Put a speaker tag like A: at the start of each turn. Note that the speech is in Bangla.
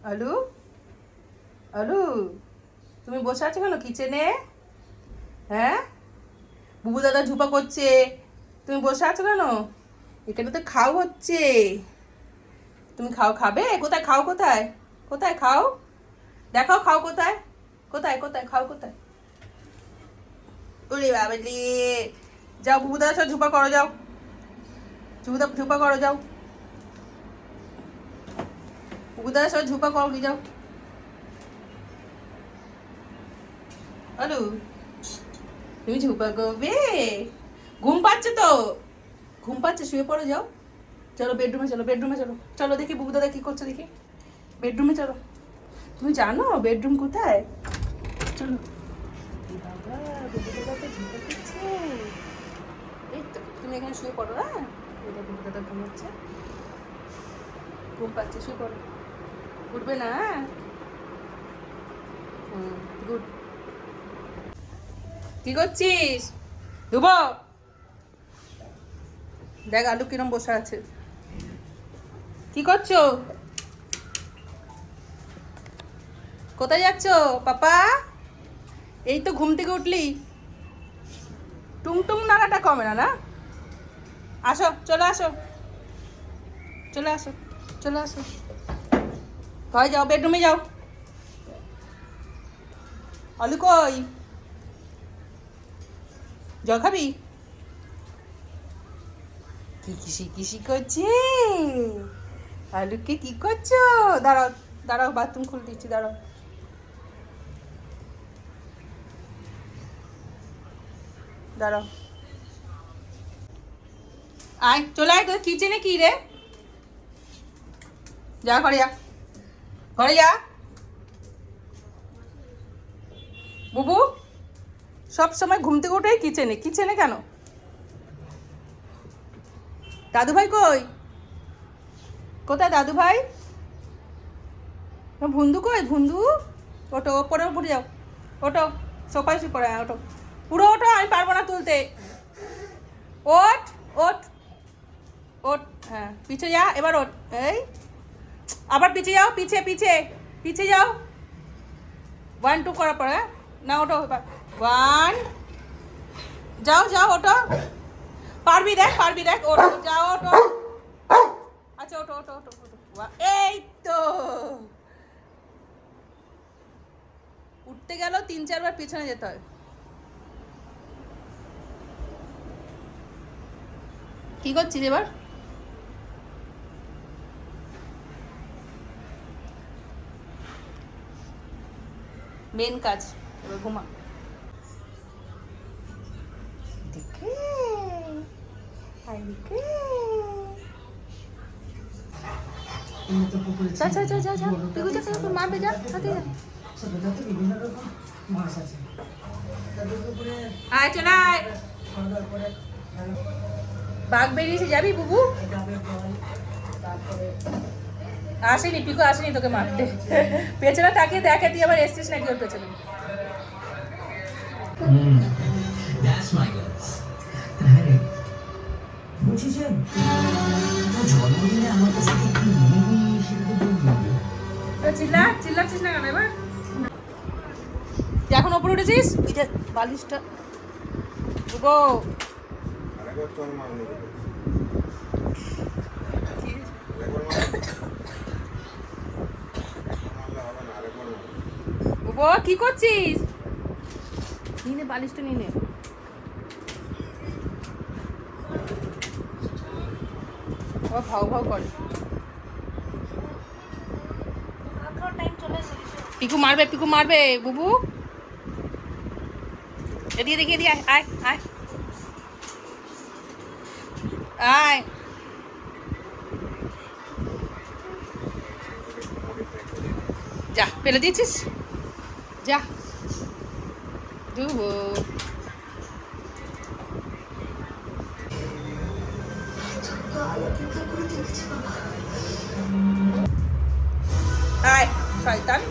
A: আলু আলু তুমি বসে আছো কেন কিচেনে? হ্যাঁ, বুবু দাদা ঝুপা করছে, তুমি বসে আছো কেন? এখানে তো খাও হচ্ছে। তুমি খাবে কোথায়? খাও কোথায়? কোথায় খাও? দেখাও খাও কোথায়? কোথায় কোথায় খাও কোথায়? ওরে বাবালে, যাও বুবু দাদার সাথে ঝুপা করো, যাও ঝুপা করো, যাও বুবু দাদার সাথে ঝুপা করো, কি যাও। আলু তুমি ঝুপা করবে? ঘুম পাচ্ছে তো, ঘুম পাচ্ছে, শুয়ে পড়ো, যাও। চলো বেডরুমে চলো, বেডরুমে চলো, চলো দেখি বুবু দাদা কি করছে দেখি। বেডরুমে চলো। তুমি জানো বেডরুম কোথায়? চলো। বাবা, বুবু দাদা তো ঝুপা করছে। এই তো তুমি এখানে শুয়ে পড়ো। হ্যাঁ, এটা বুবু দাদা ঘুমাচ্ছে, ঘুম পাচ্ছে, শুয়ে পড়ো, উঠবে না। গুড। কি করছিস? ধুব, দেখ আলু কিরম বসে আছে। কি করছো? কোথায় যাচ্ছ পাপা? এই তো ঘুম থেকে উঠলি, টুংটুং নাড়াটা কমে না না? আসো, চলে আসো, চলে আসো, চলে আসো, ঘরে যাও, বেডরুমে যাও। আলু কই? জল খাবি? কি কিসি কিসি করছে আলুকে? কি করছো? দাঁড়াও দাঁড়াও, বাথরুম খুলে দিচ্ছি, দাঁড়াও। দাঁড়াও, আয়, চলে আয়। তোর কিচেনে কি রে? যা ঘরে যা, ঘরে যা। বুবু সব সময় ঘুম থেকে উঠেই কিচেনে, কিচেনে কেন? দাদু ভাই কই? কোথায় দাদু ভাই? ভুন্দু কই? ভুন্দু ওটো, ওপরে উপরে যাও, ওটো, সোফায় শুয়ে পড়ে, ওটো, পুরো ওটো, আমি পারবো না তুলতে। ওঠ, ওঠ, ওঠ, হ্যাঁ পিছে যা, এবার ওঠ, এই আবার পিছে যাও, পিছে পিছে পিছে যাও। 1 2 করার পরে, না ওটো, এবার 1, যাও যাও, ওটো, পারবি দেখ, পারবি দেখ, ওটো, যাও, ওটো, আচ্ছা ওটো ওটো ওটো ওটো, এই তো। উঠতে গেলেও 3 4 বার পিছনে যেতে হয়। কি করছিস এবার? মেন কাজ, এবার ঘুমা। দেখে আইকে যা যা যা যা যা, তুই যা, তুই মারবে, যা সাথে যা।
B: ছোটটাতে বিভিন্ন রকম মাছ আছে।
A: আয় চলে আয়। বাঘ বেরিয়েছে, যাবি বুবু? আসেনি, পিকু আসেনি তোকে মারতে। পেছনে তাকিয়ে দেখে তুই আবার এসছিস নাকি ওর পেছনে। চিল্লাচ্ছিস না কেন এবার? এখন ওপরে উঠেছিস, ওই যে বালিশটা বুবু। বুবু কি করছিস? নিনে বালিশটা নিনে। ও ভাও ভাও করে। পিকু মারবে, পিকু মারবে বুবু। এদিকে দেখি, এদিকে আয় আয় আয়। যা, ফেলে দিয়েছিস, যা দুবু। আয় শয়তান।